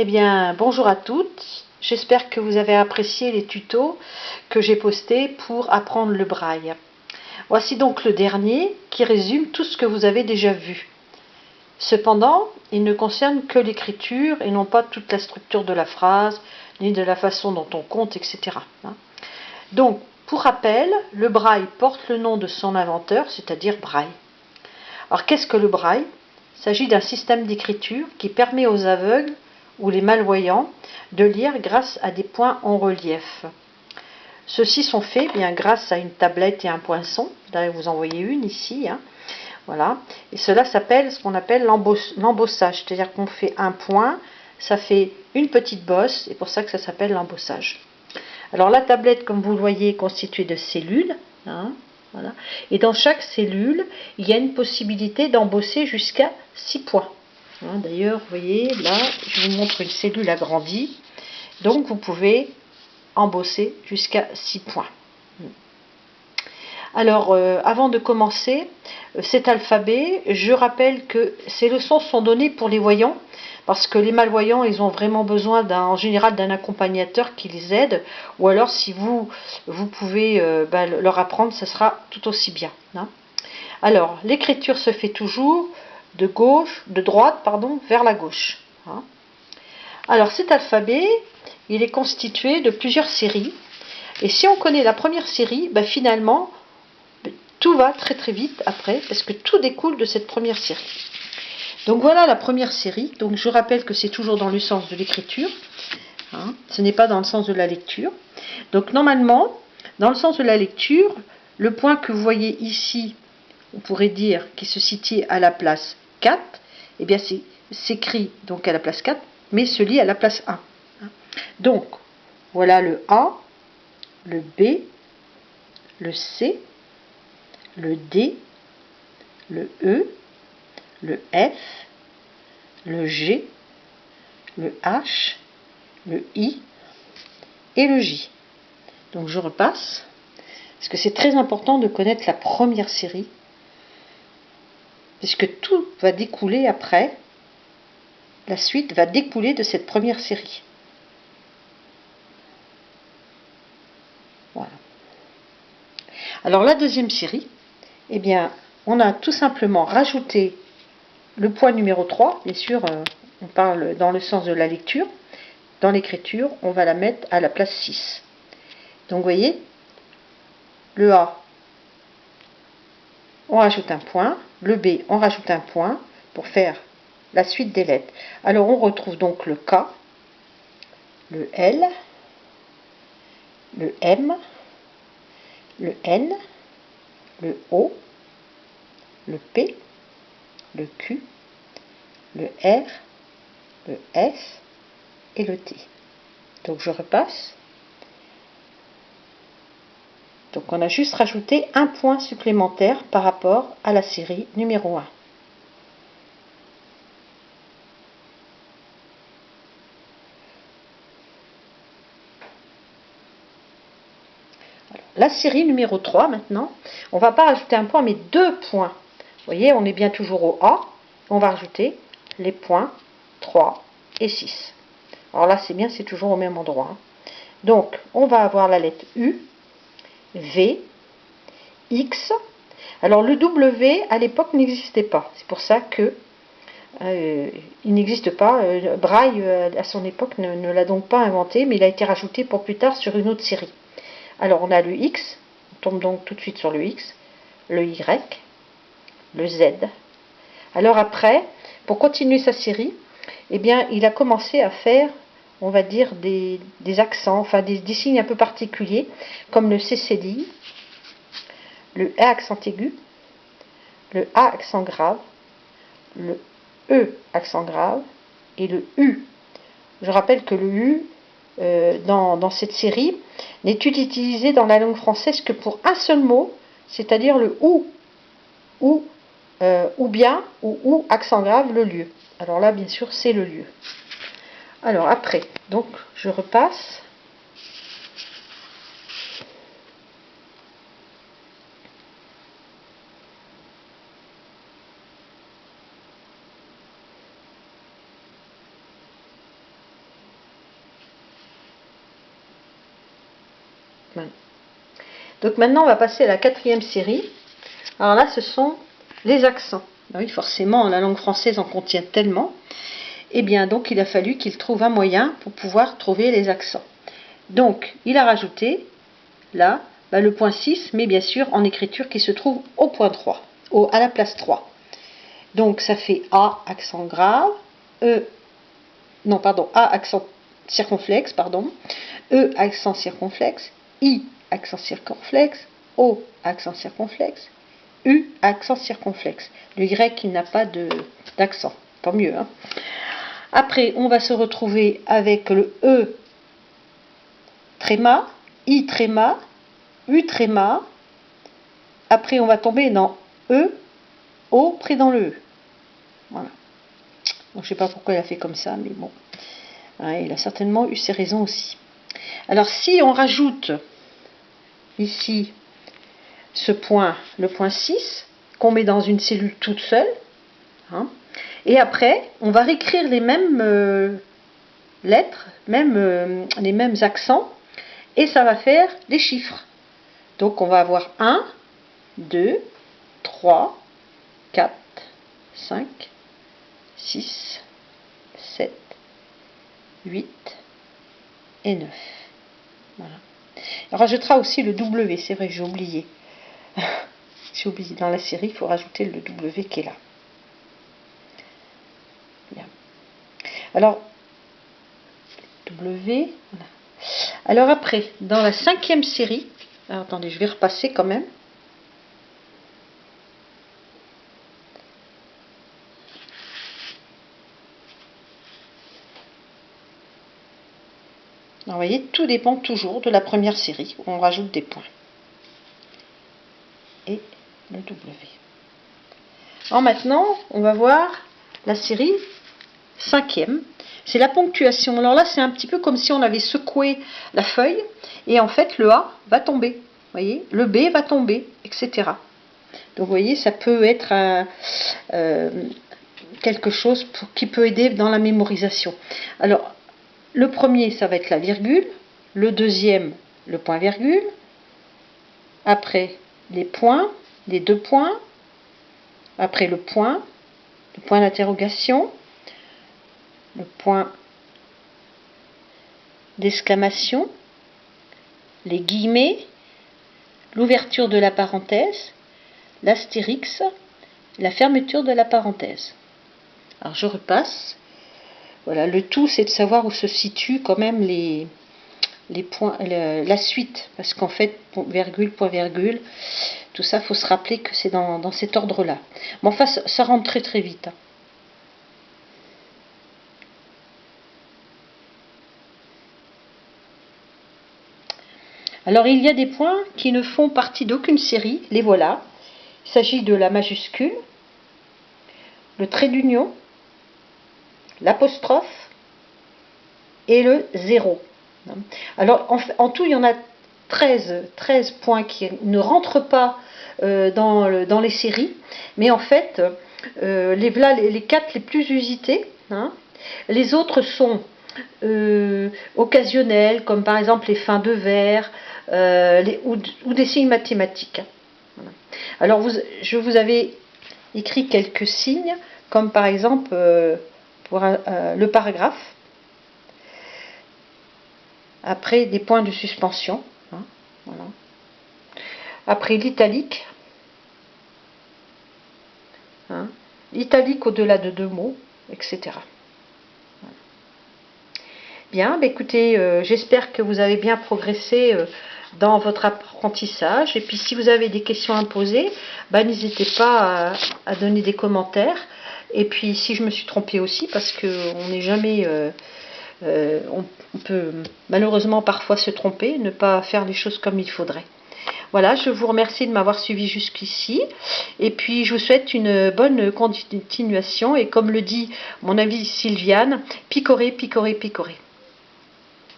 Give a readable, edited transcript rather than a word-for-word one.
Eh bien, bonjour à toutes. J'espère que vous avez apprécié les tutos que j'ai postés pour apprendre le braille. Voici donc le dernier qui résume tout ce que vous avez déjà vu. Cependant, il ne concerne que l'écriture et non pas toute la structure de la phrase, ni de la façon dont on compte, etc. Donc, pour rappel, le braille porte le nom de son inventeur, c'est-à-dire Braille. Alors, qu'est-ce que le braille ? Il s'agit d'un système d'écriture qui permet aux aveugles ou les malvoyants de lire grâce à des points en relief. Ceux-ci sont faits bien grâce à une tablette et un poinçon. Là, vous en voyez une ici. Voilà. Et cela s'appelle ce qu'on appelle l'embossage. C'est-à-dire qu'on fait un point, ça fait une petite bosse, et pour ça que ça s'appelle l'embossage. Alors la tablette, comme vous le voyez, est constituée de cellules. Voilà. Et dans chaque cellule, il y a une possibilité d'embosser jusqu'à 6 points. D'ailleurs, vous voyez, là, je vous montre une cellule agrandie. Donc, vous pouvez embosser jusqu'à 6 points. Alors, avant de commencer cet alphabet, je rappelle que ces leçons sont données pour les voyants, parce que les malvoyants, ils ont vraiment besoin en général d'un accompagnateur qui les aide, ou alors si vous pouvez leur apprendre, ce sera tout aussi bien. Alors, l'écriture se fait toujours de droite, vers la gauche. Alors, cet alphabet, il est constitué de plusieurs séries. Et si on connaît la première série, finalement, tout va très très vite après, parce que tout découle de cette première série. Donc voilà la première série. Donc je rappelle que c'est toujours dans le sens de l'écriture. Ce n'est pas dans le sens de la lecture. Donc normalement, dans le sens de la lecture, le point que vous voyez ici, on pourrait dire qui se situe à la place 4, eh bien c'est s'écrit donc à la place 4, mais se lit à la place 1. Donc, voilà le A, le B, le C, le D, le E, le F, le G, le H, le I et le J. Donc je repasse, parce que c'est très important de connaître la première série, puisque tout va découler après, la suite va découler de cette première série. Voilà. Alors la deuxième série, eh bien, on a tout simplement rajouté le point numéro 3, bien sûr, on parle dans le sens de la lecture. Dans l'écriture, on va la mettre à la place 6. Donc vous voyez, le A, on rajoute un point, le B, on rajoute un point pour faire la suite des lettres. Alors on retrouve donc le K, le L, le M, le N, le O, le P, le Q, le R, le S et le T. Donc je repasse. Donc on a juste rajouté un point supplémentaire par rapport à la série numéro 1. Alors, la série numéro 3 maintenant, on ne va pas rajouter un point mais 2 points. Vous voyez, on est bien toujours au A, on va rajouter les points 3 et 6. Alors là c'est bien, c'est toujours au même endroit. Donc on va avoir la lettre U, V, X. Alors le W à l'époque n'existait pas. C'est pour ça que il n'existe pas. Braille à son époque ne l'a donc pas inventé, mais il a été rajouté pour plus tard sur une autre série. Alors on a le X, on tombe donc tout de suite sur le X, le Y, le Z. Alors après, pour continuer sa série, eh bien il a commencé à faire, on va dire, des accents, enfin des signes un peu particuliers, comme le CCDI, le E accent aigu, le A accent grave, le E accent grave et le U. Je rappelle que le U, dans cette série, n'est utilisé dans la langue française que pour un seul mot, c'est-à-dire le ou bien, ou accent grave, le lieu. Alors là, bien sûr, c'est le lieu. Alors après, donc je repasse. Donc maintenant, on va passer à la 4e série. Alors là, ce sont les accents. Ben oui, forcément, la langue française en contient tellement. Et bien, donc, il a fallu qu'il trouve un moyen pour pouvoir trouver les accents. Donc, il a rajouté, là, ben, le point 6, mais bien sûr, en écriture qui se trouve au point 3, à la place 3. Donc, ça fait A, accent grave, A, accent circonflexe, E, accent circonflexe, I, accent circonflexe, O, accent circonflexe, U, accent circonflexe. Le Y, il n'a pas d'accent. Tant mieux. Hein. Après, on va se retrouver avec le E tréma, I tréma, U tréma. Après, on va tomber dans E, O pris dans le E. Voilà. Donc, je ne sais pas pourquoi il a fait comme ça, mais bon. Ouais, il a certainement eu ses raisons aussi. Alors, si on rajoute ici ce point, le point 6, qu'on met dans une cellule toute seule, hein, et après, on va réécrire les mêmes lettres, les mêmes accents, et ça va faire des chiffres. Donc, on va avoir 1, 2, 3, 4, 5, 6, 7, 8 et 9. Voilà. On rajoutera aussi le W, c'est vrai, j'ai oublié. J'ai oublié, dans la série, il faut rajouter le W qui est là. Bien. Alors, W, voilà. Alors après, dans la 5e série, alors attendez, je vais repasser quand même. Alors, vous voyez, tout dépend toujours de la première série, où on rajoute des points. Et le W. Alors maintenant, on va voir la série 5e. C'est la ponctuation. Alors là, c'est un petit peu comme si on avait secoué la feuille, et en fait, le A va tomber. Vous voyez, le B va tomber, etc. Donc, vous voyez, ça peut être quelque chose qui peut aider dans la mémorisation. Alors, le premier, ça va être la virgule. Le deuxième, le point-virgule. Après, les points, les 2 points. Après, le point d'interrogation. Le point d'exclamation. Les guillemets. L'ouverture de la parenthèse. L'astérix. La fermeture de la parenthèse. Alors, je repasse. Voilà, le tout, c'est de savoir où se situent quand même les points, la suite, parce qu'en fait, virgule, point, virgule, tout ça, il faut se rappeler que c'est dans cet ordre-là. Mais enfin, ça rentre très très vite. Hein. Alors, il y a des points qui ne font partie d'aucune série, les voilà. Il s'agit de la majuscule, le trait d'union, l'apostrophe et le 0. Alors, en tout, il y en a 13 points qui ne rentrent pas dans les séries, mais en fait, les 4 les plus usités, hein, les autres sont occasionnels, comme par exemple les fins de vers, ou des signes mathématiques. Voilà. Alors, je vous avais écrit quelques signes, comme par exemple pour le paragraphe. Après, des points de suspension. Hein, voilà. Après, l'italique. Hein, l'italique au-delà de 2 mots, etc. Voilà. Bien, bah écoutez, j'espère que vous avez bien progressé dans votre apprentissage. Et puis, si vous avez des questions à me poser, bah, n'hésitez pas à donner des commentaires. Et puis, si je me suis trompée aussi, parce qu'on n'est jamais... on peut malheureusement parfois se tromper, ne pas faire les choses comme il faudrait. Voilà, je vous remercie de m'avoir suivi jusqu'ici, et puis je vous souhaite une bonne continuation, et comme le dit mon amie Sylviane, picorez, picorez, picorez.